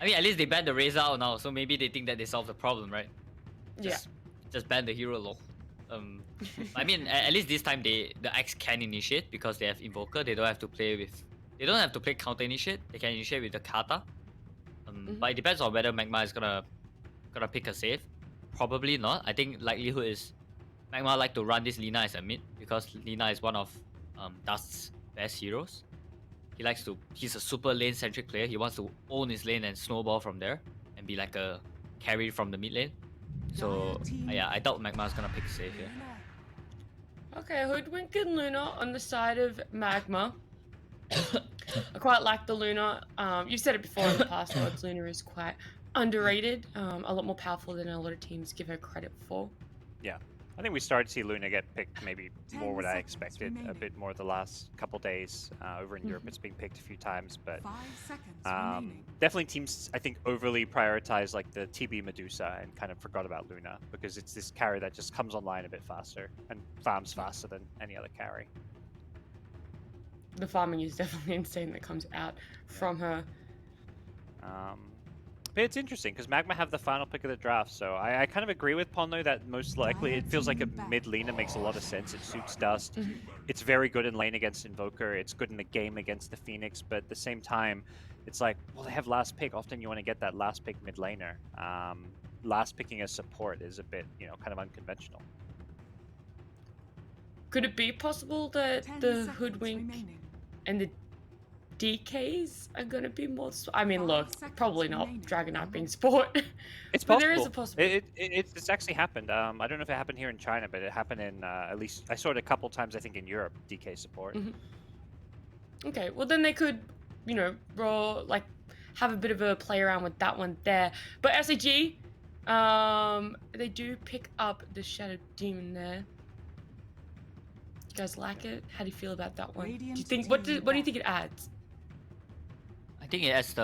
I mean, at least they banned the Razor out now, so maybe they think that they solved the problem, right? Just ban the hero lol. I mean, at least this time the Axe can initiate because they have Invoker. They don't have to play with. They don't have to play counter initiate. They can initiate with the Kata. But it depends on whether MagMa is gonna pick a save. Probably not. I think likelihood is MagMa like to run this Lina as a mid because Lina is one of Dust's best heroes. He likes to. He's a super lane centric player. He wants to own his lane and snowball from there and be like a carry from the mid lane. So yeah, I doubt MagMa's gonna pick save here. Okay, Hoodwink and Luna on the side of MagMa. I quite like the Luna. You've said it before in the past, but Luna is quite underrated. A lot more powerful than a lot of teams give her credit for. Yeah. I think we started to see Luna get picked maybe more what I expected, a bit more the last couple days. Over in Europe, it's being picked a few times, but definitely teams, I think, overly prioritize like the TB Medusa and kind of forgot about Luna because it's this carry that just comes online a bit faster and farms faster than any other carry. The farming is definitely insane that comes out from her. But it's interesting because MagMa have the final pick of the draft, so I kind of agree with Ponlo that most likely it feels like a mid Lina makes a lot of sense. It suits Dust. It's very good in lane against Invoker. It's good in the game against the Phoenix, but at the same time, it's like, well, they have last pick. Often you want to get that last pick mid laner. Last picking a support is a bit, kind of unconventional. Could it be possible that the Hoodwink and the DKs are going to be more... I mean, look, probably not Dragon Knight being sport. It's but possible. there is a possibility. It's actually happened. I don't know if it happened here in China, but it happened in, at least, I saw it a couple times, I think, in Europe, DK support. Okay, well then they could, have a bit of a play around with that one there. But SAG, they do pick up the Shadow Demon there. You guys like it? How do you feel about that one? Do you think what do you think it adds? I think it adds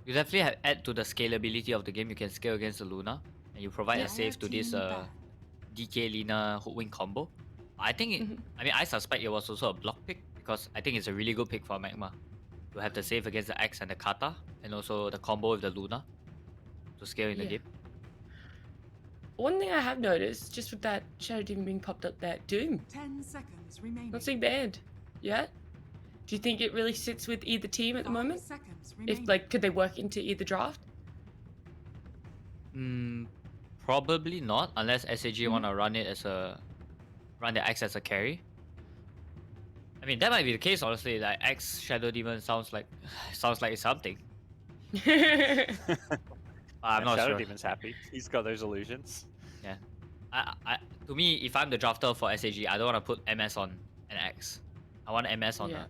you definitely add to the scalability of the game. You can scale against the Luna, and you provide a save to this DK Lina Hoodwink combo. I think I suspect it was also a block pick because I think it's a really good pick for MagMa to have the save against the Axe and the Kata, and also the combo with the Luna to scale in the game. One thing I have noticed, just with that Shadow Demon being popped up there, Doom. 10 seconds remaining. Not seeing banned yet. Do you think it really sits with either team at the moment? Could they work into either draft? Probably not, unless SAG wanna run the Axe as a carry. I mean, that might be the case, honestly. Like Axe Shadow Demon sounds like it's something. I'm not Shadow sure. Demon's happy. He's got those illusions. Yeah. To me, if I'm the drafter for SAG, I don't want to put MS on an Axe. I want MS on a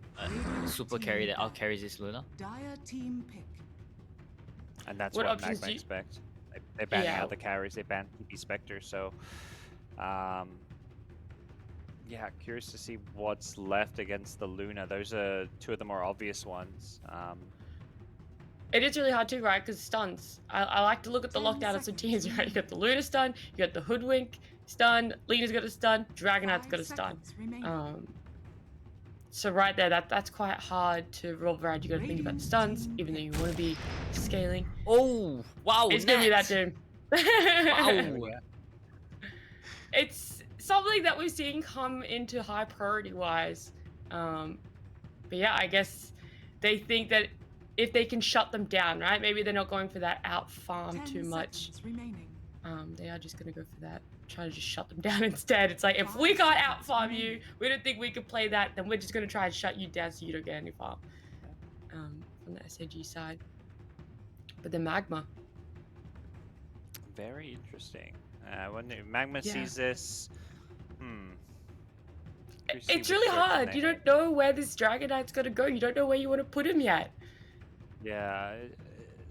super carry that out carries this Luna. Dire team pick. And that's what MagMa expect. They ban out the carries. They ban TP Spectre. So, yeah, curious to see what's left against the Luna. Those are two of the more obvious ones. It is really hard too, right? Because stuns. I like to look at the lockdown of some teams, right? You got the Luna stun, you got the Hoodwink stun, Lina's got a stun, Dragon Knight's got a stun. So right there, that's quite hard to revolve around. You got to think about the stuns, even though you want to be scaling. Oh, wow! It's gonna be that Doom. Wow. It's something that we're seeing come into high priority wise. But yeah, I guess they think that if they can shut them down, right? Maybe they're not going for that out farm too much. They are just gonna go for that, try to just shut them down instead. It's like, if we can't out farm you, we don't think we can play that, then we're just gonna try and shut you down so you don't get any farm. From the SAG side. But then MagMa. Very interesting. When MagMa sees this, it's really hard. You don't know where this Dragon Knight's gonna go. You don't know where you want to put him yet. Yeah,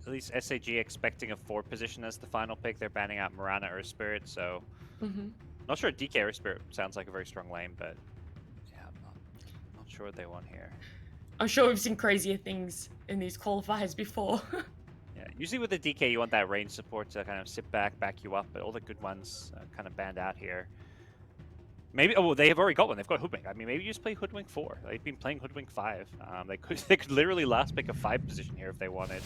at least SAG expecting a 4 position as the final pick. They're banning out Mirana or Spirit, so not sure DK or Spirit sounds like a very strong lane, but yeah, I'm not sure what they want here. I'm sure we've seen crazier things in these qualifiers before. Yeah, usually with the DK you want that range support to kind of sit back you up, but all the good ones kind of banned out here. Maybe, they have already got one. They've got Hoodwink. I mean, maybe you just play Hoodwink 4. They've been playing Hoodwink 5. They could literally last pick a 5 position here if they wanted.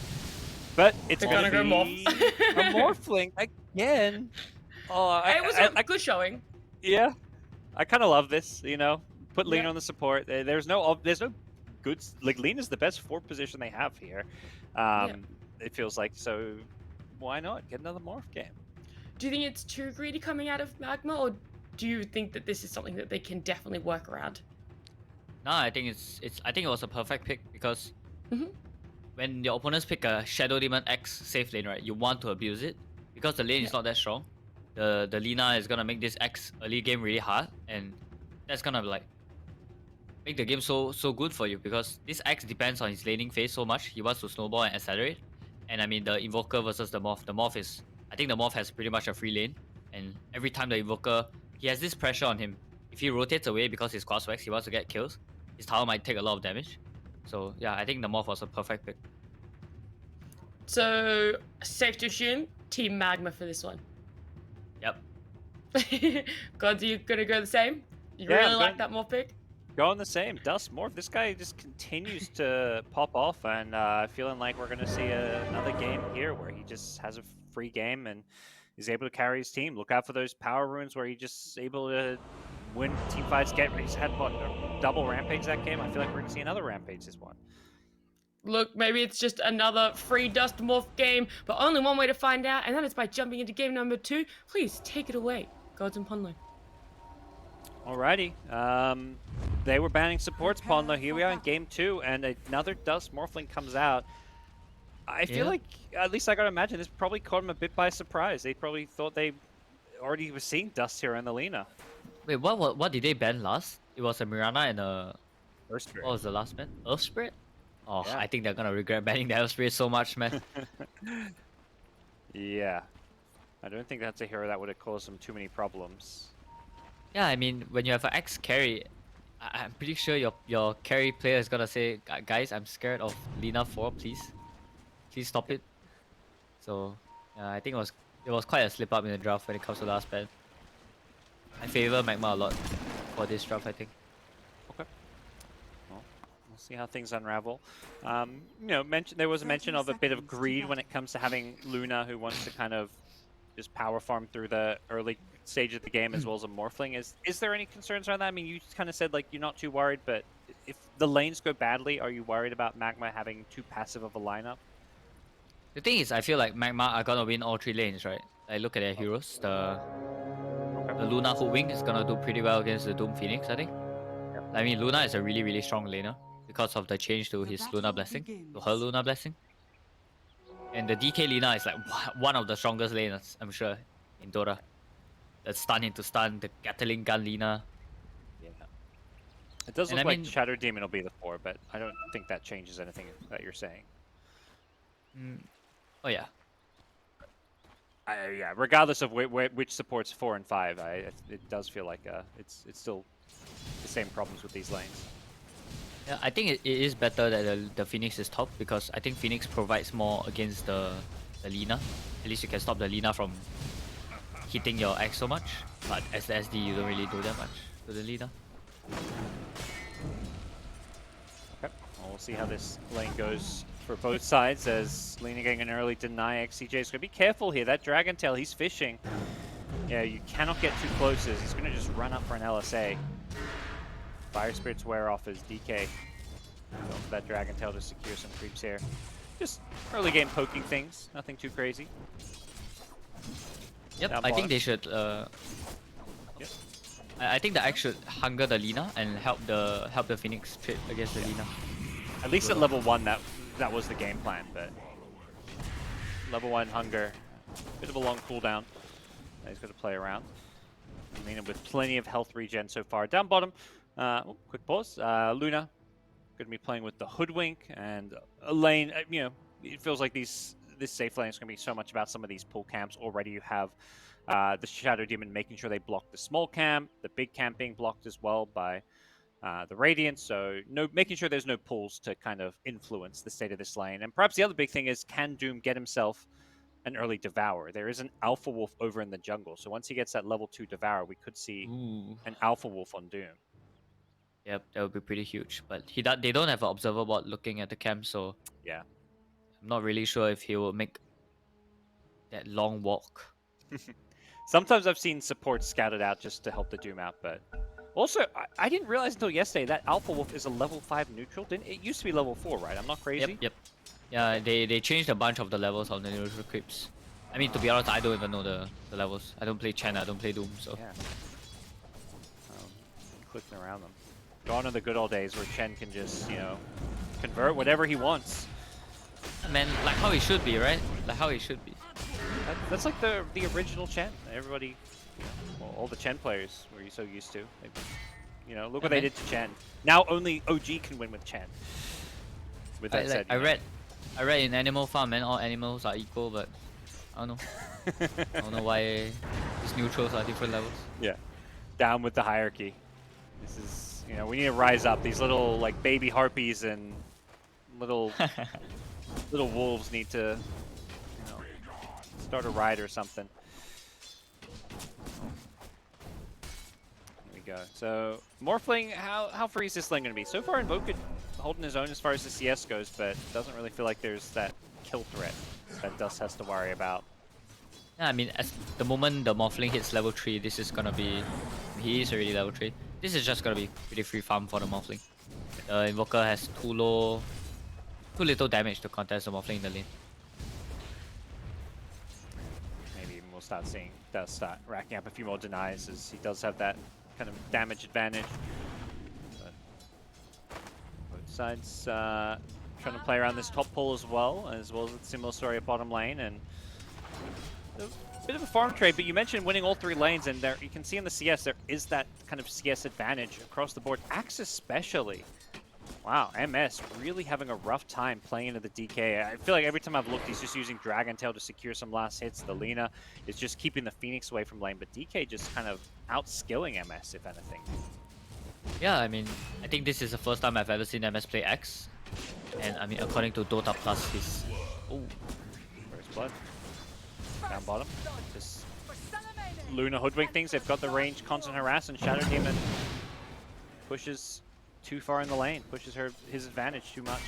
But it's They're gonna gonna go be a Morphling again. Oh, It was a good showing. yeah. I kind of love this, you know. Put Lena Yeah. on the support. There's no good like Lena's the best 4 position they have here. It feels like, so why not get another morph game? Do you think it's too greedy coming out of MagMa, or do you think that this is something that they can definitely work around? No, I think I think it was a perfect pick because Mhm. when your opponents pick a Shadow Demon X safe lane, right, you want to abuse it because the lane is not that strong. The Lina is gonna make this X early game really hard, and that's gonna like make the game so good for you because this X depends on his laning phase so much. He wants to snowball and accelerate. And I mean the Invoker versus the Morph is, I think the Morph has pretty much a free lane, and every time the Invoker, he has this pressure on him. If he rotates away because he's cross wax, he wants to get kills. His tower might take a lot of damage. So yeah, I think the Morph was a perfect pick. So, safe to assume, Team MagMa for this one. Yep. GoDz, you gonna go the same? You Yeah, really I'm like going- that more pick? Going the same. Dust Morph. This guy just continues to pop off, and feeling like we're gonna see another game here where he just has a free game and is able to carry his team. Look out for those power runes where he just able to win team fights. He's had what, a double rampage that game. I feel like we're gonna see another rampage this one. Look, maybe it's just another free Dust Morph game, but only one way to find out, and that is by jumping into game number 2. Please take it away, GoDz and Ponlo. Alrighty. They were banning supports, Ponlo. Here we are in game 2, and another Dust Morphling comes out. I feel like, at least I gotta imagine, this probably caught him a bit by surprise. They probably thought they already were seeing Dust here in the Lena. Wait, what did they ban last? It was a Mirana and a, Earth Spirit. what was the last ban? Earth Spirit? Oh, Yeah. I think they're gonna regret banning the Earth Spirit so much, man. Yeah. I don't think that's a hero that would have caused them too many problems. Yeah, I mean, when you have an X carry, I'm pretty sure your carry player is gonna say, guys, I'm scared of Lina 4, please. Please stop it. So, yeah, I think it was quite a slip up in the draft when it comes to last ban. I favor MagMa a lot for this draft, I think. Okay. Well, we'll see how things unravel. You know, there was a mention of a bit of greed when it comes to having Luna, who wants to kind of just power farm through the early stage of the game as well as a Morphling. Is there any concerns around that? I mean, you kind of said like you're not too worried, but if the lanes go badly, are you worried about MagMa having too passive of a lineup? The thing is, I feel like MagMa are gonna win all 3 lanes, right? Like, look at their heroes. The Luna Hoodwink is gonna do pretty well against the Doom Phoenix, I think. I mean, Luna is a really, really strong laner because of the change to his Luna Blessing, to her Luna Blessing. And the DK Lina is like one of the strongest laners, I'm sure, in Dota. The stun into stun, the Gatling gun Lina. Yeah. It does And look I like mean- Shadow Demon will be the 4, but I don't think that changes anything that you're saying. Oh yeah. Yeah, regardless of which supports 4 and 5, it does feel like it's still the same problems with these lanes. Yeah, I think it is better that the Phoenix is top because I think Phoenix provides more against the Lina. At least you can stop the Lina from hitting your X so much. But as the SD, you don't really do that much to the Lina. Okay, well, we'll see how this lane goes for both sides as Lena getting an early deny. XCJ is going to be careful here. That Dragon Tail, he's fishing. Yeah, you cannot get too close as he's going to just run up for an LSA. Fire Spirits wear off as DK. Going for that Dragon Tail to secure some creeps here. Just early game poking things, nothing too crazy. Yep, Down I think bottom. they should. Yep. I think the X should hunger the Lina and help the Phoenix trade against the Lina. At least at level 1, that was the game plan, but level 1 hunger, bit of a long cooldown. He's got to play around. Lena with plenty of health regen so far. Down bottom, quick pause. Luna going to be playing with the Hoodwink and a lane. You know, it feels like this safe lane is going to be so much about some of these pull camps. Already you have the Shadow Demon making sure they block the small camp, the big camp being blocked as well by the Radiant, so making sure there's no pulls to kind of influence the state of this lane. And perhaps the other big thing is, can Doom get himself an early Devour? There is an Alpha Wolf over in the jungle, so once he gets that level 2 Devour, we could see an Alpha Wolf on Doom. Yep, that would be pretty huge. But they don't have an observer bot looking at the camp, so Yeah. I'm not really sure if he will make that long walk. Sometimes I've seen support scouted out just to help the Doom out, but also I didn't realize until yesterday that Alpha Wolf is a level 5 neutral. Didn't it used to be level 4, right? I'm not crazy. Yep. Yeah, they changed a bunch of the levels of the neutral creeps. I mean, to be honest, I don't even know the levels. I don't play Chen, I don't play Doom, so. Yeah. Clicking around them. Gone are the good old days where Chen can just, you know, convert whatever he wants. Man, like how it should be, right? Like how it should be. That's like the original Chen. Everybody, well, all the Chen players were so used to. Like, you know, look what they did to Chen. Now only OG can win with Chen. With that said, I read in Animal Farm, man, all animals are equal, but I don't know. I don't know why these neutrals are different levels. Yeah, down with the hierarchy. This is, you know, we need to rise up. These little like baby harpies and little little wolves need to, you know, start a ride or something. Here we go. So Morphling, how free is this lane going to be? So far, Invoker holding his own as far as the CS goes, but doesn't really feel like there's that kill threat that Dust has to worry about. Yeah, I mean, at the moment the Morphling hits level 3, this is gonna be... He is already level 3. This is just gonna be pretty free farm for the Morphling. The Invoker has too little damage to contest the Morphling in the lane. Maybe we'll start seeing Dust start racking up a few more denies as he does have that kind of damage advantage. But both sides trying to play around this top pull as well as a similar story at bottom lane, and a bit of a farm trade, but you mentioned winning all 3 lanes, and there you can see in the CS there is that kind of CS advantage across the board. Axe especially. Wow, MS really having a rough time playing into the DK. I feel like every time I've looked, he's just using Dragon Tail to secure some last hits. The Lina is just keeping the Phoenix away from lane, but DK just kind of outskilling MS, if anything. Yeah, I mean, I think this is the first time I've ever seen MS play X. And I mean, according to Dota Plus, he's... Oh. First blood. Down bottom. Just Luna hoodwink things. They've got the range, constant harass, and Shadow Demon pushes too far in the lane. Pushes his advantage too much.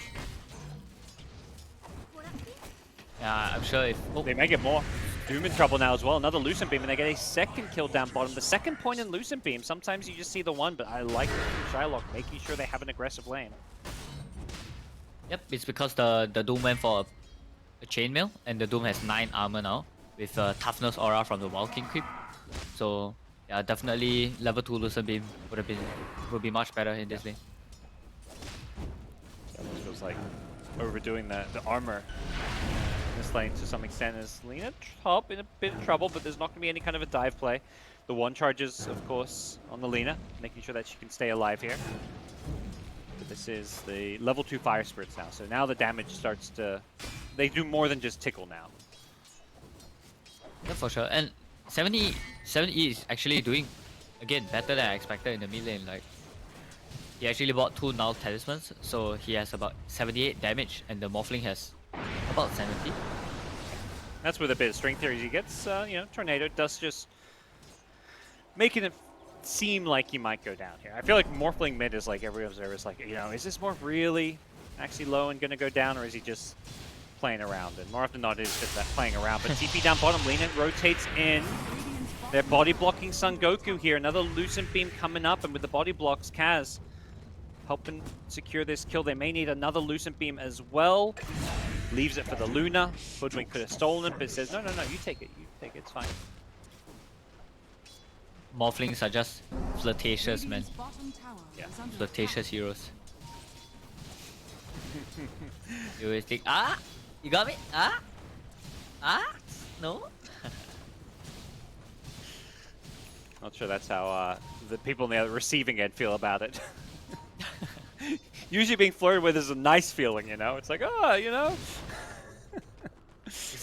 Yeah, I'm sure if... Oh. They may get more. Doom in trouble now as well. Another Lucent Beam, and they get a second kill down bottom. The second point in Lucent Beam. Sometimes you just see the one, but I like Shylock making sure they have an aggressive lane. Yep, it's because the Doom went for a chainmail, and the Doom has 9 armor now, with toughness aura from the Wild King creep. So yeah, definitely level 2 Lucent Beam would be much better in this lane. Almost feels like overdoing the armor in this lane to some extent, as Lina top in a bit of trouble, but there's not going to be any kind of a dive play. The one charges, of course, on the Lina, making sure that she can stay alive here. But this is the level 2 Fire Spirits now, so now the damage starts to... They do more than just tickle now. Yeah, for sure. And 70 is actually doing, again, better than I expected in the mid lane. Like, he actually bought 2 null talismans, so he has about 78 damage, and the Morphling has about 70. That's with a bit of strength here as he gets, you know, Tornado. Dust just making it seem like he might go down here. I feel like Morphling mid is like every observer is like, you know, is this Morph really actually low and gonna go down, or is he just playing around? And more often than not, it is just that playing around. But TP down bottom, Lina rotates in. They're body blocking Son Goku here. Another Lucent Beam coming up, and with the body blocks, Kaz helping secure this kill. They may need another Lucent Beam as well. Leaves it for the Luna. Hoodwink could have stolen it, but says, no, you take it, it's fine. Morphlings are just flirtatious, man. Yeah. Flirtatious heroes. You always think, ah, you got me? Ah, no? Not sure that's how the people on the other receiving end feel about it. Usually being flirted with is a nice feeling, you know? It's like, oh, you know?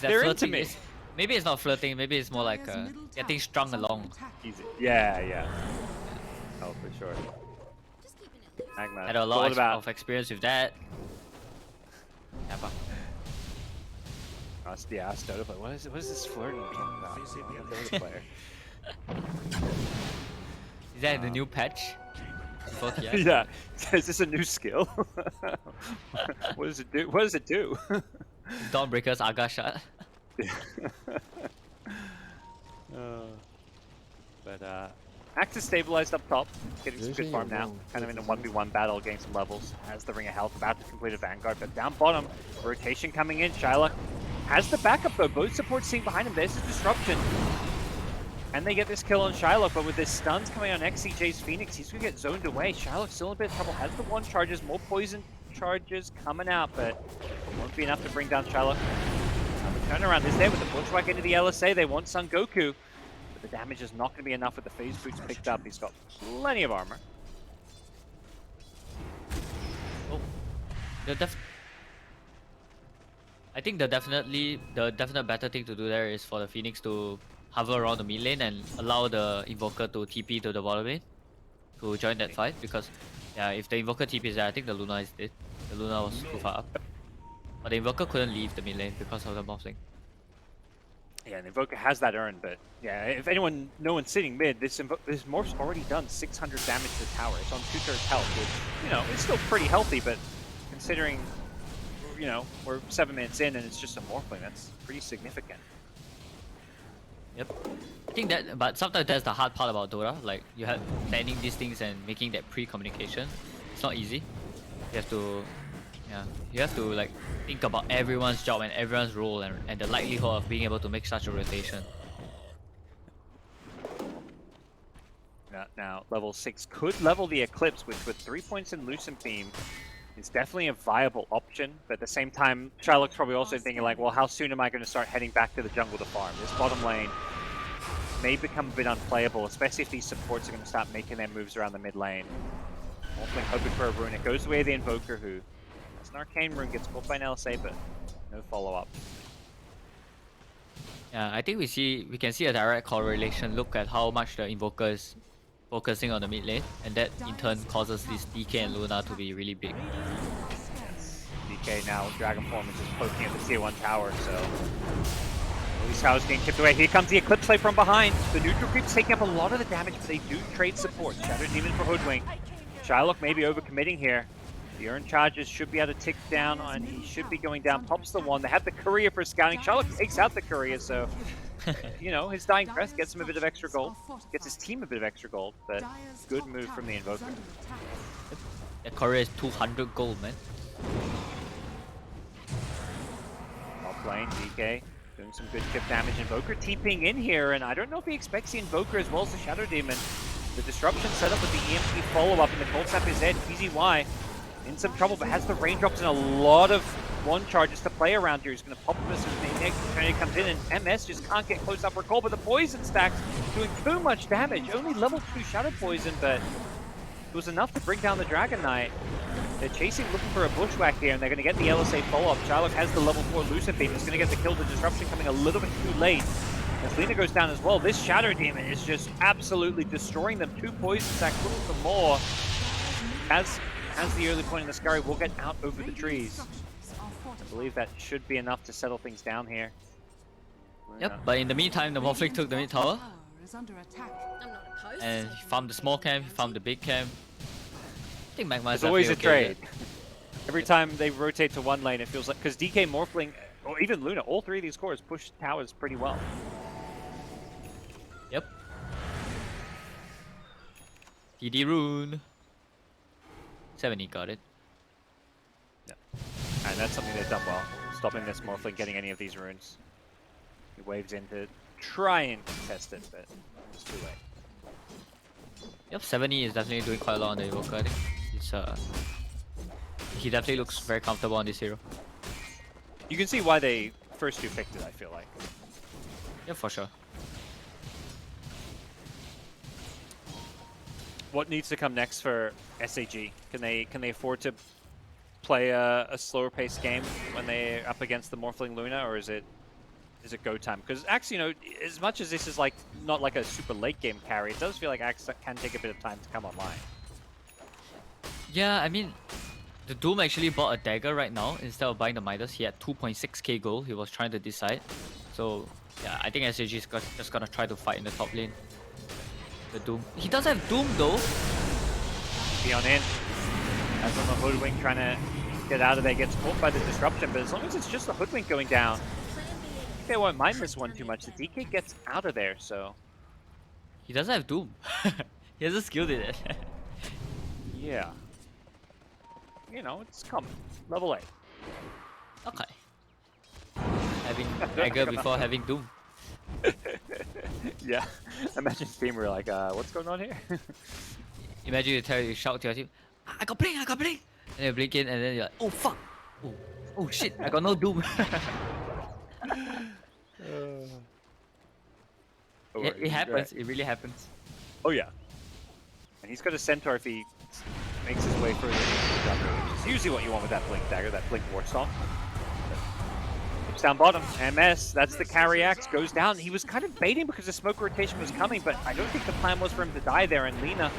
They're into me. Maybe it's not flirting, maybe it's more like getting strung along. Easy. Yeah. Oh, for sure. MagMa. Had a lot of experience with that. Yeah, but... Yeah, I was totally like, what is this flirting about? The player. Is that the new patch? Yeah. Is this a new skill? What does it do? Dawnbreaker's Aga shot. Axe is stabilized up top, getting some good farm now. Kind of in a 1v1 battle, getting some levels. Has the Ring of Health, about to complete a Vanguard, but down bottom, rotation coming in. Shylock has the backup though, both supports sitting behind him. There's his disruption. And they get this kill on Shylock, but with his stuns coming on XCJ's Phoenix, he's gonna get zoned away. Shylock's still in a bit of trouble, has the 1 charges, more poison charges coming out, but won't be enough to bring down Shylock. The turnaround is there with the Bushwhack into the LSA. They want Son Goku. The damage is not going to be enough with the phase boots picked up. He's got plenty of armor. Oh, I think the definite better thing to do there is for the Phoenix to hover around the mid lane and allow the Invoker to TP to the bottom lane to join that fight. Because yeah, if the Invoker TP is there, I think the Luna is dead. The Luna was too far up, but the Invoker couldn't leave the mid lane because of the Morphling. Yeah, and Invoker has that urn, but yeah, if no one's sitting mid, this Morph's already done 600 damage to the tower. It's on 2/3 health, which, you know, it's still pretty healthy, but considering, you know, we're 7 minutes in and it's just a Morphling, that's pretty significant. Yep. I think that, but sometimes that's the hard part about Dota. Like, you have planning these things and making that pre-communication. It's not easy. You have to, yeah, you have to like think about everyone's job and everyone's role and the likelihood of being able to make such a rotation. Now, level 6 could level the Eclipse, which with 3 points in Lucent Beam is definitely a viable option. But at the same time, Shylock's probably also thinking like, well, how soon am I going to start heading back to the jungle to farm? This bottom lane may become a bit unplayable, especially if these supports are going to start making their moves around the mid lane. Morphling hoping for a rune. It goes away the Invoker, who has an arcane rune, gets caught by an LSA, but no follow-up. Yeah, I think we can see a direct correlation. Look at how much the Invoker is focusing on the mid lane, and that in turn causes this DK and Luna to be really big. Yes. DK now, Dragon Form is just poking at the tier 1 tower, so all these towers getting chipped away. Here comes the Eclipse Play from behind. The neutral creep's taking up a lot of the damage, but they do trade support. Shadow Demon for Hoodwink. Shylock may be overcommitting here. The Urn charges should be able to tick down, and he should be going down. Pops the 1. They have the Courier for scouting. Shylock takes out the Courier, so you know, his Dying Breath gets him a bit of extra gold. Gets his team a bit of extra gold, but good move from the Invoker. That Courier is 200 gold, man. Top lane, DK doing some good chip damage. Invoker TPing in here, and I don't know if he expects the Invoker as well as the Shadow Demon. The disruption set up with the EMP follow-up, and the Cold Snap is dead. PZY in some trouble, but has the raindrops and a lot of 1 charges to play around here. He's going to pop this as Nick comes in, and MS just can't get close up recall, but the poison stacks doing too much damage. Only level 2 Shadow Poison, but it was enough to bring down the Dragon Knight. They're chasing, looking for a Bushwhack here, and they're going to get the LSA follow-up. Shylock has the level 4 Lucent Beam. He's going to get the kill. The disruption coming a little bit too late. As Lina goes down as well, this Shadow Demon is just absolutely destroying them. 2 poison stacks, looking for more. As the early point in the Scurry will get out over the trees. I believe that should be enough to settle things down here. Yep, but in the meantime, the Morphling took the mid tower. And he farmed the small camp, he farmed the big camp. I think MagMa is There's always a okay trade. Every time they rotate to one lane, it feels like, because DK, Morphling, or even Luna, all 3 of these cores push towers pretty well. Yep. TD rune. 70 got it. Yeah. And that's something they've done well. Stopping this Morphling getting any of these runes. He waves in to try and contest it, but it's too late. Yep, 70 is definitely doing quite a lot on the Invoker. I think it's he definitely looks very comfortable on this hero. You can see why they first 2 picked it, I feel like. Yeah, for sure. What needs to come next for SAG? Can they afford to play a slower paced game when they're up against the Morphling Luna, or is it go time? Because Axe, you know, as much as this is like not like a super late game carry, it does feel like Axe can take a bit of time to come online. Yeah, I mean, the Doom actually bought a dagger right now instead of buying the Midas. He had 2.6k gold. He was trying to decide. So yeah, I think SAG is just gonna try to fight in the top lane. The Doom. He does have Doom though. Be on in. As on the Hoodwink trying to get out of there, gets caught by the disruption, but as long as it's just the hoodwink going down, they won't mind this one too much. The DK gets out of there, so... He doesn't have Doom. He has a skill in it. Yeah. You know, it's coming. Level 8. Okay. Having Dagger before having Doom. Yeah. Imagine team were like, what's going on here? Imagine you shout to your team, I got blink, I got blink! And you blink in and then you're like, oh fuck! Oh shit, I got no Doom. It happens, it really happens. Oh yeah. And he's got a centaur if he makes his way through which is usually what you want with that blink dagger, that blink warstone. It's down bottom. MS, that's the carry axe, goes down. He was kind of baiting because the smoke rotation was coming, but I don't think the plan was for him to die there, and Lina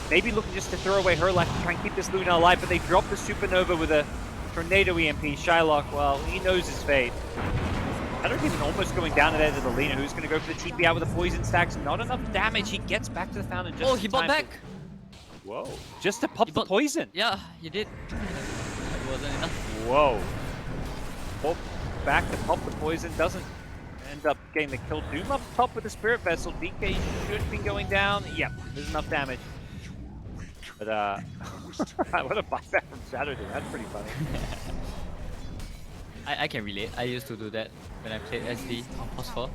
maybe looking just to throw away her life to try and keep this Luna alive, but they drop the supernova with a tornado EMP. Shylock, well, he knows his fate. I don't even almost going down there to the Lina, who's going to go for the TP out with the poison stacks. Not enough damage. He gets back to the fountain just Oh, he bought back! Whoa. Just to pop the poison. Yeah, he did. It wasn't enough. Whoa. Pop back to pop the poison. Doesn't end up getting the kill. Doom up top with the Spirit Vessel. DK should be going down. Yep, there's enough damage. But, what a buyback from Saturday. That's pretty funny. I can relate. I used to do that when I played SD on +4.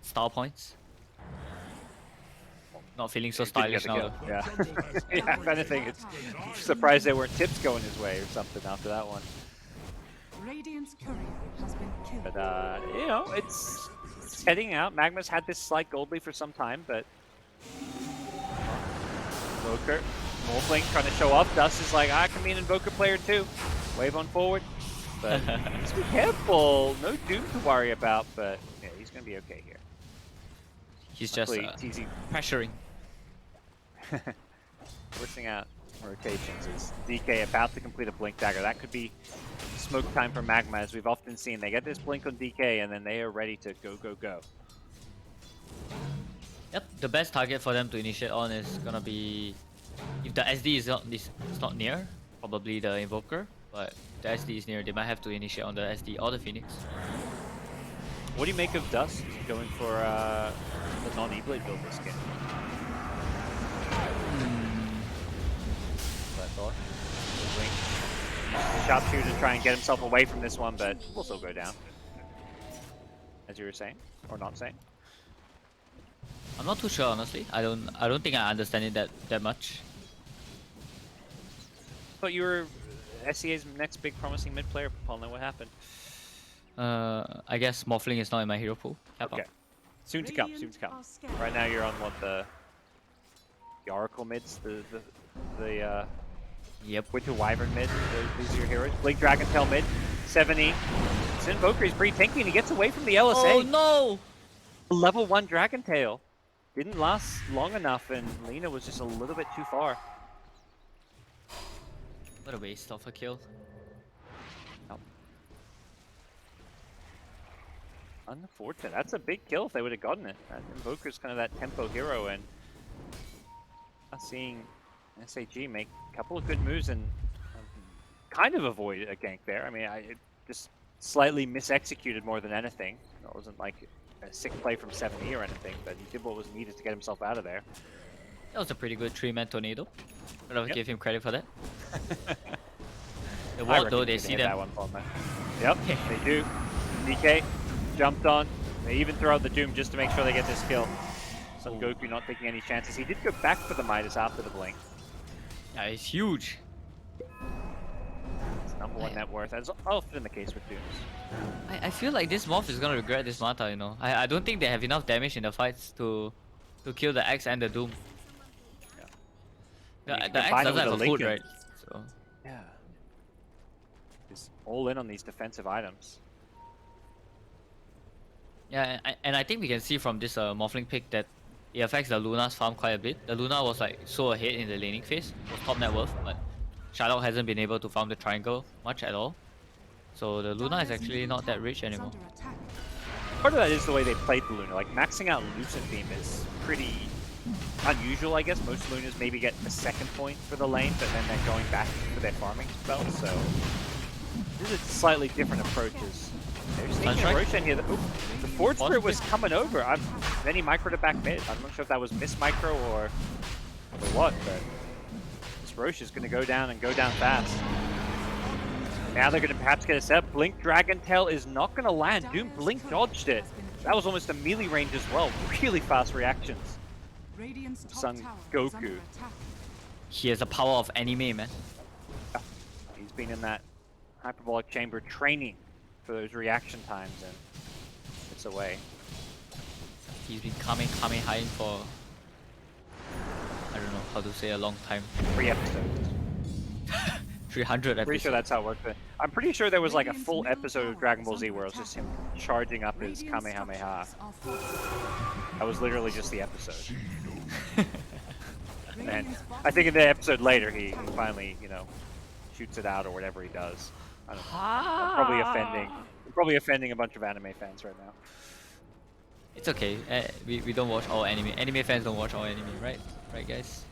Star points. Not feeling so stylish now though. Yeah. Yeah, if anything, it's surprised there weren't tips going his way or something after that one. Radiant's courier has been killed. But, you know, it's heading out. MagMa's had this slight gold lead for some time, but... Invoker, Morphling trying to show off. Dust is like, I can be an Invoker player too. Wave on forward. But just be careful. No Doom to worry about, but yeah, he's going to be okay here. He's Luckily, just it's easy. pressuring. Forcing out rotations is DK about to complete a Blink Dagger. That could be smoke time for MagMa, as we've often seen. They get this Blink on DK and then they are ready to go, go, go. Yep, the best target for them to initiate on is gonna be, if the SD is not near, probably the Invoker, but if the SD is near, they might have to initiate on the SD or the Phoenix. What do you make of Dust going for the non-E-Blade build this game? I thought. Sharpshooter to try and get himself away from this one, but will still go down. As you were saying, or not saying. I'm not too sure, honestly. I don't think I understand it that much. Thought you were SEA's next big promising mid player, Ponlo. What happened? I guess Morphling is not in my hero pool. Okay. Soon to come, soon to come. Right now you're on what, the Oracle mids, the Yep. Winter Wyvern mid, these are your heroes. Blink Dragontail mid, 70. This Invoker is pretty tanky and he gets away from the LSA. Oh no! Level 1 Dragontail. Didn't last long enough and Lina was just a little bit too far. What a waste of a kill. Oh. Unfortunate. That's a big kill if they would have gotten it. That Invoker's kind of that tempo hero, and seeing SAG make a couple of good moves and kind of avoid a gank there. I mean, it just slightly misexecuted more than anything. It wasn't like a sick play from 70 or anything, but he did what was needed to get himself out of there. That was a pretty good 3-man tornado. But I'll give him credit for that. The ward though, they see them. That one from there. Yep, they do. DK jumped on. They even throw out the Doom just to make sure they get this kill. Son Goku not taking any chances. He did go back for the Midas after the blink. Yeah, it's huge. It's #1 net worth, as often the case with Dooms. I feel like this Morph is gonna regret this Mata, you know. I don't think they have enough damage in the fights to kill the Axe and the Doom. Yeah. The Axe doesn't have a food, right? So. Yeah. He's all in on these defensive items. Yeah, and I think we can see from this Morphling pick that it affects the Luna's farm quite a bit. The Luna was like so ahead in the laning phase, was top net worth, but Shylock hasn't been able to farm the triangle much at all. So the Luna is actually not that rich anymore. Part of that is the way they played the Luna. Like maxing out Lucent Beam is pretty unusual, I guess. Most Lunas maybe get the second point for the lane, but then they're going back for their farming spell, so this is slightly different approaches. They're sneaking a Roshan here. The Forge Spirit was coming over. Then he microed it back mid. I'm not sure if that was miss micro or what, but this Roche is going to go down and go down fast. Now they're going to perhaps get a set. Blink Dragon Tail is not going to land. Doom Blink dodged it. That was almost a melee range as well. Really fast reactions. Son Goku. He has the power of anime, man. He's been in that hyperbolic chamber training for those reaction times, and it's away. He's been coming high for, I don't know how to say, a long time. 3 episodes. 300 episodes. Pretty sure that's how it worked. I'm pretty sure there was like a full episode of Dragon Ball Z where it was just him charging up his Kamehameha. That was literally just the episode. And I think in the episode later, he finally, you know, shoots it out or whatever he does. I don't know. I'm probably offending a bunch of anime fans right now. It's okay. We don't watch all anime. Anime fans don't watch all anime, right? Right, guys?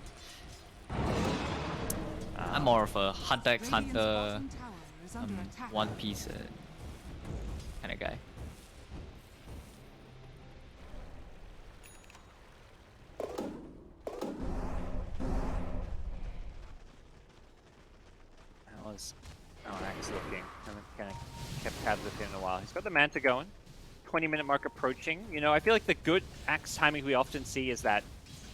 I'm more of a Hunter x Hunter, One Piece kind of guy. That was Axe looking. I haven't kind of kept tabs with him in a while. He's got the Manta going. 20-minute mark approaching. You know, I feel like the good Axe timing we often see is that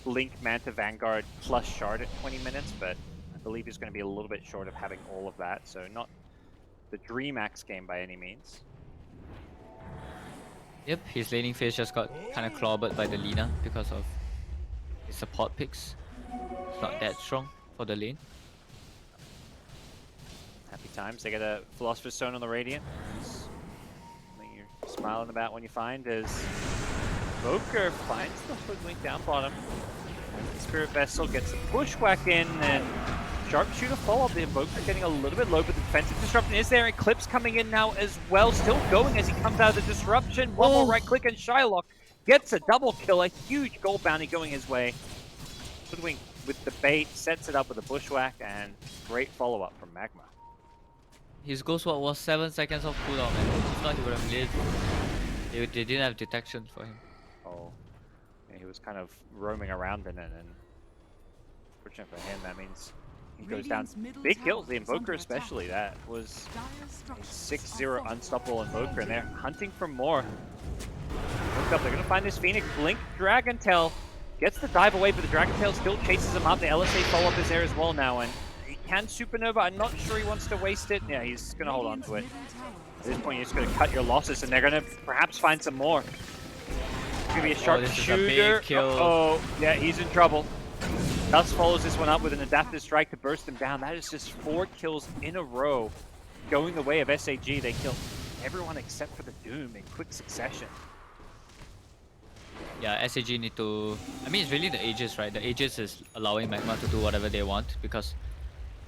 Link, Manta, Vanguard plus Shard at 20 minutes, but I believe he's going to be a little bit short of having all of that, so not the dream Axe game by any means. Yep, his laning phase just got kind of clobbered by the Lina because of his support picks. It's not that strong for the lane. Happy times. They get a Philosopher's Stone on the Radiant. Something you're smiling about when you find is Voker finds the Hoodwink down bottom. The Spirit Vessel gets the Bushwhack in, and Sharpshooter follow-up. The Invoker getting a little bit low, but the defensive disruption is there. Eclipse coming in now as well. Still going as he comes out of the disruption. One more right click, and Shylock gets a double kill. A huge gold bounty going his way. Hoodwink with the bait, sets it up with a Bushwhack, and great follow-up from MagMa. His Ghost Sword was 7 seconds of cooldown, man. If not, he would have lived. They didn't have detection for him. Oh, yeah, he was kind of roaming around in it, and fortunate for him, that means he goes down. Big kills, the Invoker especially. That was a 6-0 unstoppable Invoker, and they're hunting for more. Look up, they're going to find this Phoenix. Blink Dragon Tail gets the dive away, but the Dragon Tail still chases him up. The LSA follow-up is there as well now, and he can Supernova. I'm not sure he wants to waste it. Yeah, he's going to hold on to it. At this point, you're just going to cut your losses, and they're going to perhaps find some more. It's going to be a Sharpshooter. Oh, yeah, he's in trouble. Dust follows this one up with an Adaptive Strike to burst him down. That is just 4 kills in a row going the way of SAG. They kill everyone except for the Doom in quick succession. Yeah, SAG need to... I mean, it's really the Aegis, right? The Aegis is allowing MagMa to do whatever they want because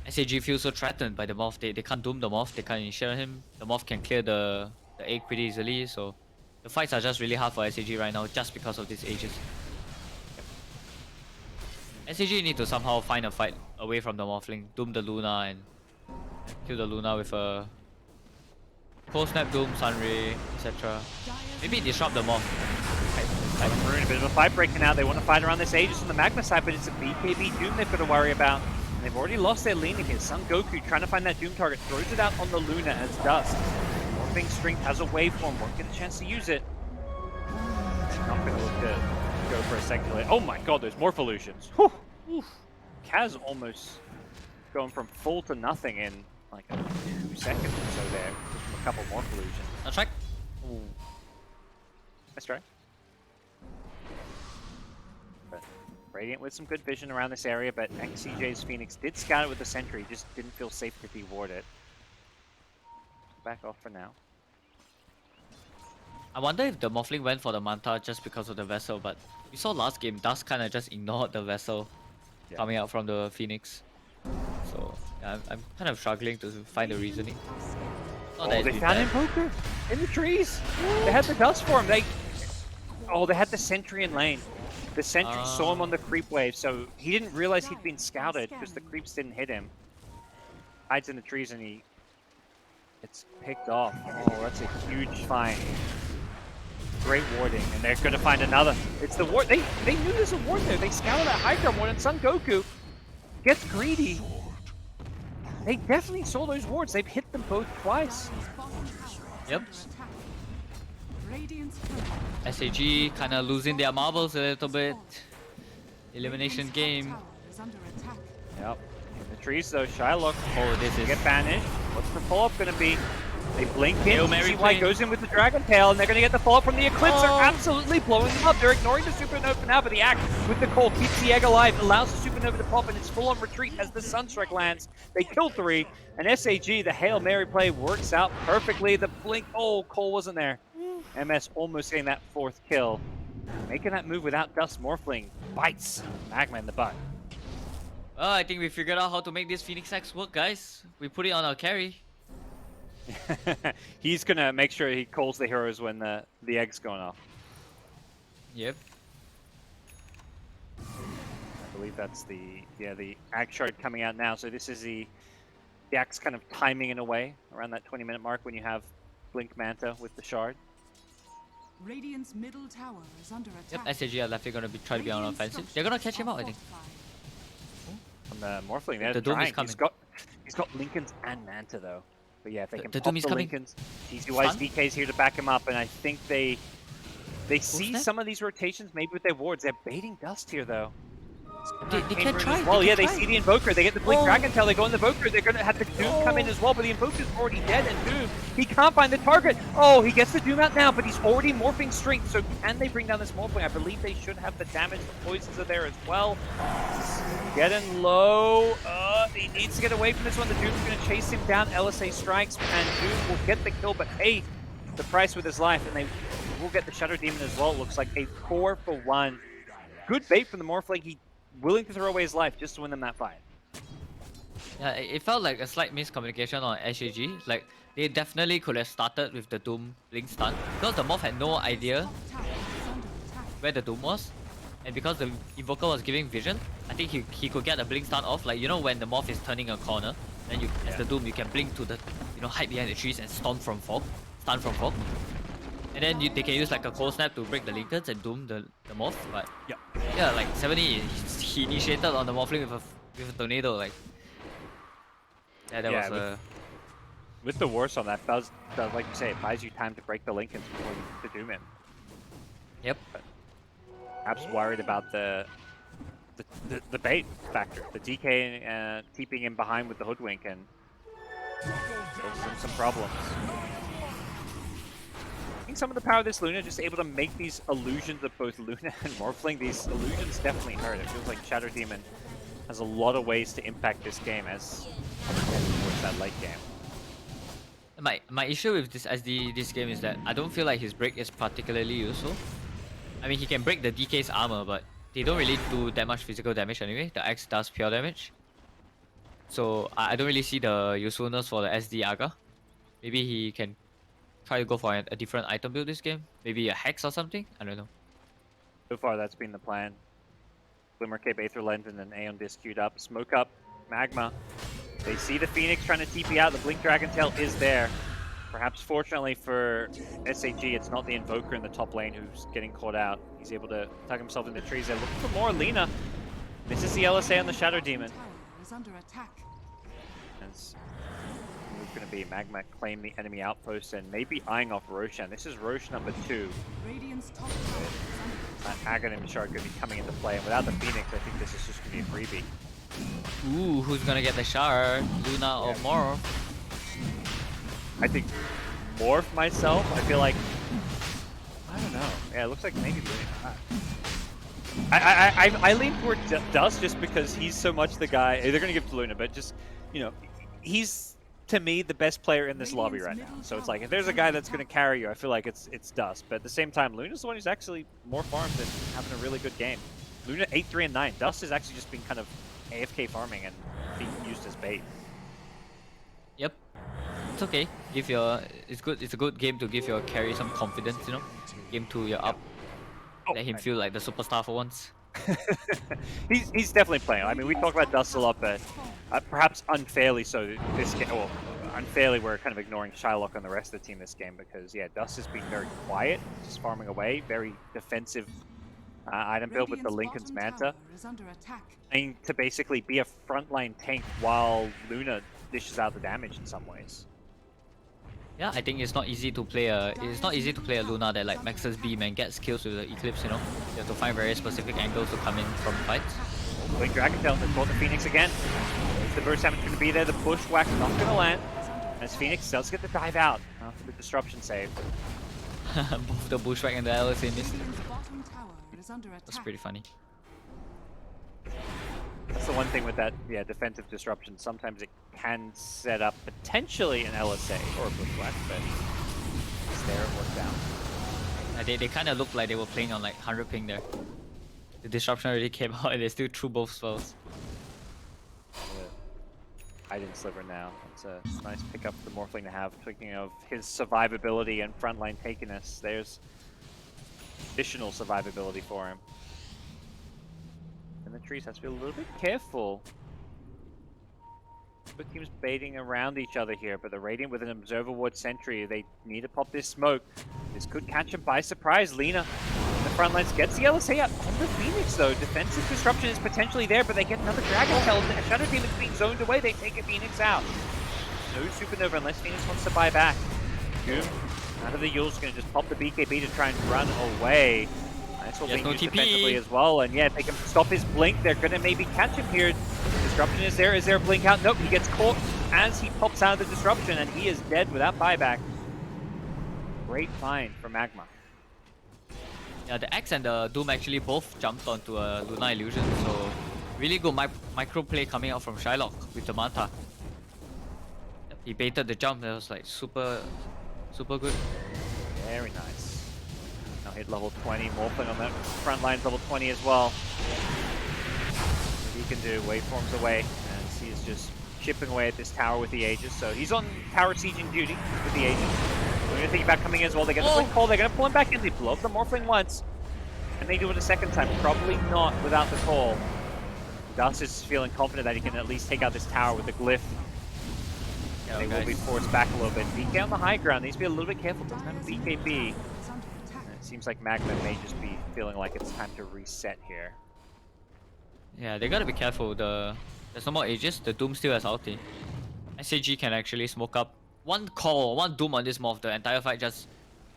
SAG feels so threatened by the Morph. They can't Doom the Morph, they can't ensure him. The Morph can clear the egg pretty easily, so the fights are just really hard for SAG right now just because of this Aegis. SAG need to somehow find a fight away from the Morphling, Doom the Luna and kill the Luna with a Cold Snap, Doom, Sunray, etc. Maybe disrupt the Morph. A bit of a fight breaking out. They want to fight around this Aegis on the MagMa side, but it's a BKB Doom they've got to worry about. And they've already lost their leaning here. Son Goku trying to find that Doom target, throws it out on the Luna as Dust. Morphing Strength has a waveform, won't get a chance to use it. Not going to look to go for a second delay. Oh my god, those Morpholutions. Whew. Kaz almost going from full to nothing in like 2 seconds or so there. Just from a couple Morpholutions. That's right. That's right. But Radiant with some good vision around this area, but XCJ's Phoenix did scout it with the Sentry, just didn't feel safe to deward it. Back off for now. I wonder if the Morphling went for the Manta just because of the Vessel, but we saw last game, Dust kind of just ignored the Vessel coming out from the Phoenix. So, yeah, I'm kind of struggling to find the reasoning. Oh, they found Invoker in the trees! They had the Dust for him! They had the Sentry in lane. The sentry saw him on the creep wave, so he didn't realize he'd been scouted because the creeps didn't hit him. Hides in the trees and he gets picked off. Oh, that's a huge find. Great warding, and they're going to find another. It's the ward. They knew there's a ward there. They scouted that high ground ward, and Son Goku gets greedy. They definitely saw those wards. They've hit them both twice. Yep. SAG kind of losing their marbles a little bit. Elimination game. Yep. In the trees though, Shylock. Oh, this is... Get banished. What's the follow-up going to be? They blink in, CY goes in with the Dragon Tail, and they're going to get the follow-up from the Eclipse. They're absolutely blowing them up. They're ignoring the Supernova for now, but the Axe with the call keeps the egg alive, allows the Supernova to pop, and it's full-on retreat as the Sunstrike lands. They kill 3, and SAG, the Hail Mary play, works out perfectly. The blink, oh, Cole wasn't there. MS almost getting that 4th kill. Making that move without Dust Morphling bites MagMa in the butt. Well, I think we figured out how to make this Phoenix Axe work, guys. We put it on our carry. He's gonna make sure he calls the heroes when the egg's going off. Yep. I believe that's the Axe Shard coming out now. So this is the Axe kind of timing in a way around that 20-minute mark when you have Blink Manta with the Shard. Radiant's middle tower is under attack. Yep, SAG are definitely gonna try to be on offensive. They're gonna catch him out, I think. From the Morphling there, The Doom is coming. He's got Lincolns and Manta though. But yeah, if they can The pop Doom is the coming. Lincolns, TCY's DK's here to back him up, and I think they see some of these rotations maybe with their wards. They're baiting Dust here though. They can try. Well, yeah, they see the Invoker. They get the Blink Dragon Tail. They go in the Invoker. They're going to have the Doom come in as well, but the Invoker's already dead, and Doom, he can't find the target. Oh, he gets the Doom out now, but he's already morphing strength, so can they bring down this Morphling? I believe they should have the damage. The poisons are there as well. Getting low. He needs to get away from this one. The Doom's going to chase him down. LSA strikes, and Doom will get the kill, but hey, the price with his life, and they will get the Shadow Demon as well. It looks like a 4-for-1. Good bait from the Morphling. He willing to throw away his life just to win them that fight. Yeah, it felt like a slight miscommunication on SAG. Like, they definitely could have started with the Doom Blink stun. Because the Morph had no idea where the Doom was. And because the Invoker was giving vision, I think he could get a Blink stun off. Like, you know when the Morph is turning a corner, then you, as the Doom, you can blink to the, hide behind the trees and stun from fog. And then they can use like a cold snap to break the Lincolns and doom the Morph. But yeah, like 70, he initiated on the Morphling with a tornado. Like that was with the Wars on that does like you say, it buys you time to break the Lincolns before you to doom him. Yep. But perhaps worried about the bait factor, the DK keeping him behind with the Hoodwink and some problems. Some of the power of this Luna, just able to make these illusions of both Luna and Morphling. These illusions definitely hurt. It feels like Shadow Demon has a lot of ways to impact this game as towards that late game. My issue with this this game is that I don't feel like his break is particularly useful. I mean, he can break the DK's armor, but they don't really do that much physical damage anyway. The Axe does pure damage. So I don't really see the usefulness for the SD Aga. Maybe he can try to go for a different item build this game. Maybe a Hex or something? I don't know. So far, that's been the plan. Glimmer Cape, Aether Lens, and then Aeon Disc queued up. Smoke up, MagMa. They see the Phoenix trying to TP out. The Blink Dragon Tail is there. Perhaps fortunately for SAG, it's not the Invoker in the top lane who's getting caught out. He's able to tuck himself in the trees. They're looking for more Lina. This is the LSA on the Shadow Demon. Is under attack. It's going to be MagMa claim the enemy outpost and maybe eyeing off Roshan. This is Rosh number 2. That Aghanim Shard going to be coming into play, and without the Phoenix, I think this is just going to be a freebie. Ooh, who's gonna get the shard? Luna or Morph? I think Morph myself. I feel like I don't know. Yeah, it looks like maybe Luna. I lean toward Dust just because he's so much the guy. They're going to give it to Luna, but just he's to me the best player in this lobby right now. So it's like if there's a guy that's going to carry you, I feel like it's Dust. But at the same time, Luna's the one who's actually more farmed and having a really good game. Luna 8-3 and 9. Dust has actually just been kind of AFK farming and being used as bait. Yep. It's okay. It's good. It's a good game to give your carry some confidence. Game 2, you're up. let him feel like the superstar for once. he's definitely playing. I mean, we talk about Dust a lot, but perhaps unfairly so this game. Well, unfairly, we're kind of ignoring Shylock and the rest of the team this game because, yeah, Dust has been very quiet, just farming away, very defensive item build with the Lincoln's Manta, trying to basically be a frontline tank while Luna dishes out the damage in some ways. Yeah, I think it's not easy to play a Luna that like maxes beam and gets kills with the Eclipse, you know. You have to find very specific angles to come in from fights. Blink Dragon Tail, they caught the Phoenix again. Is the burst damage going to be there? The Bushwhack's not going to land. As Phoenix does get the dive out after the disruption save. Both the Bushwhack and the LSA missed. That's pretty funny. That's the one thing with that, yeah, defensive disruption. Sometimes it can set up potentially an LSA or a Bushwhack, but it's there, it worked out. They kind of looked like they were playing on like 100 ping there. The disruption already came out and they still threw both spells. Hidden Sliver now. It's a nice pickup for the Morphling to have. Speaking of his survivability and frontline takiness, there's additional survivability for him. And the trees has to be a little bit careful. Both teams baiting around each other here, but the Radiant with an Observer Ward Sentry, they need to pop this smoke. This could catch him by surprise. Lina in the front lines gets the LSA up on the Phoenix though. Defensive disruption is potentially there, but they get another Dragon Tail. Shadow Demon's being zoned away, they take a Phoenix out. No Supernova unless Phoenix wants to buy back. Goom out of the Yule's gonna just pop the BKB to try and run away. Nice one being used defensively as well, and yeah, they can stop his blink. They're gonna maybe catch him here. Disruption is there. Is there a blink out? Nope, he gets caught as he pops out of the disruption, and he is dead without buyback. Great find for MagMa. Yeah, the Axe and the Doom actually both jumped onto a Luna Illusion, so really good micro play coming out from Shylock with the Manta. Yep, he baited the jump. That was like super good. Very nice. Now hit level 20. Morphling on that front line's level 20 as well. What he can do, waveforms away, as he is just chipping away at this tower with the Aegis. So he's on tower sieging duty with the Aegis. We're gonna think about coming in as well. They get the blink call. They're gonna pull him back in. They blow up the Morphling once, and they do it a second time. Probably not without the call. Dust is feeling confident that he can at least take out this tower with the glyph. Yeah, they will be forced back a little bit. DK on the high ground needs to be a little bit careful to time BKB. And it seems like MagMa may just be feeling like it's time to reset here. Yeah, they gotta be careful. There's no more Aegis. The Doom still has ulti. SAG can actually smoke up. One call, one Doom on this morph, the entire fight just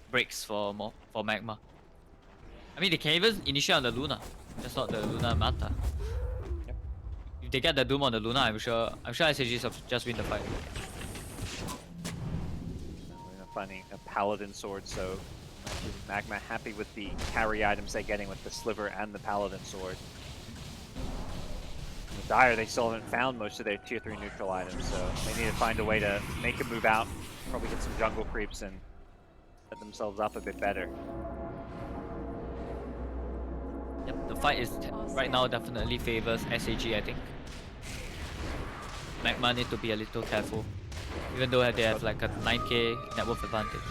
breaks for MagMa. I mean, they can even initiate on the Luna, just not the Luna Manta. Yep. If they get the Doom on the Luna, I'm sure SAG just win the fight. We're finding a Paladin sword, so MagMa happy with the carry items they're getting with the Sliver and the Paladin sword. In Dire, they still haven't found most of their tier 3 neutral items, so they need to find a way to make a move out, probably get some jungle creeps and set themselves up a bit better. Yep, the fight is right now definitely favors SAG, I think. MagMa need to be a little careful, even though they have like a 9k net worth advantage.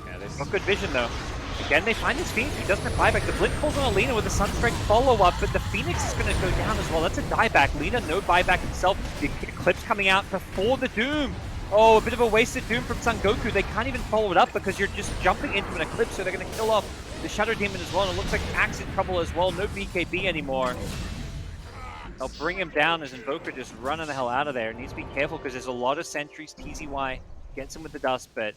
Yeah, they've got good vision though. Again, they find this Phoenix. He doesn't have buyback. The blink pulls on Alina with a Sunstrike follow-up, but the Phoenix is going to go down as well. That's a dieback. Lina, no buyback himself. The Eclipse coming out before the Doom. Oh, a bit of a wasted Doom from Son Goku. They can't even follow it up because you're just jumping into an Eclipse, so they're going to kill off the Shadow Demon as well. And it looks like Axe in trouble as well. No BKB anymore. They'll bring him down as Invoker just running the hell out of there. Needs to be careful because there's a lot of sentries. TZY gets him with the dust, but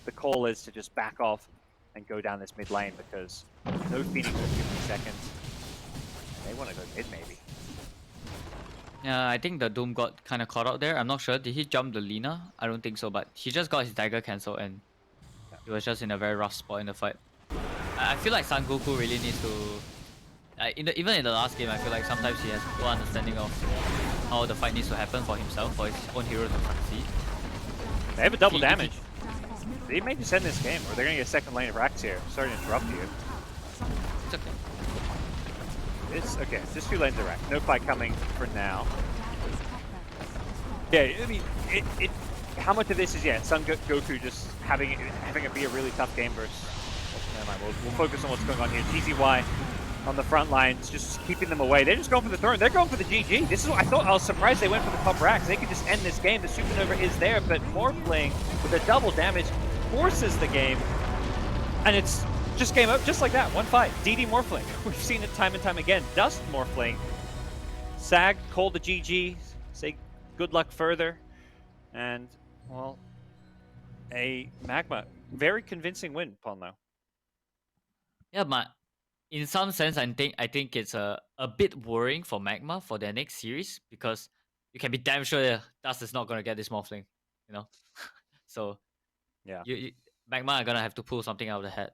the call is to just back off and go down this mid lane because no Phoenix for 50 seconds. They want to go mid maybe. Yeah, I think the Doom got kind of caught out there. I'm not sure. Did he jump the Lina? I don't think so, but he just got his dagger cancelled and he was just in a very rough spot in the fight. I feel like Son Goku really needs to... even in the last game, I feel like sometimes he has no understanding of how the fight needs to happen for himself, for his own hero to succeed. They have a double damage. They may just end this game, or they're going to get a second lane of Rax here. Sorry to interrupt you. It's okay. It's okay. Just 2 lanes of Rax. No fight coming for now. Yeah, I mean, how much of this is, Son Goku just having it be a really tough game versus Never mind. We'll focus on what's going on here. GZY on the front lines, just keeping them away. They're just going for the throne. They're going for the GG. This is what I was surprised they went for the top racks. They could just end this game. The Supernova is there, but Morphling with a double damage forces the game. And it's just game up, just like that. 1-5. DD Morphling. We've seen it time and time again. Dust Morphling. Sag, call the GG. Say good luck further. And, well, a MagMa. Very convincing win, Ponlo. Yeah, but in some sense, I think it's a bit worrying for MagMa for their next series, because you can be damn sure Dust is not going to get this Morphling, you know? So, yeah, MagMa are going to have to pull something out of the hat.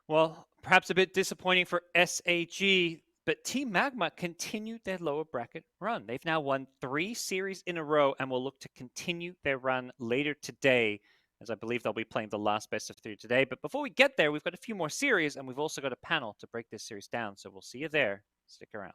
Well, perhaps a bit disappointing for SAG, but Team MagMa continued their lower bracket run. They've now won 3 series in a row and will look to continue their run later today, as I believe they'll be playing the last best of 3 today. But before we get there, we've got a few more series, and we've also got a panel to break this series down. So we'll see you there. Stick around.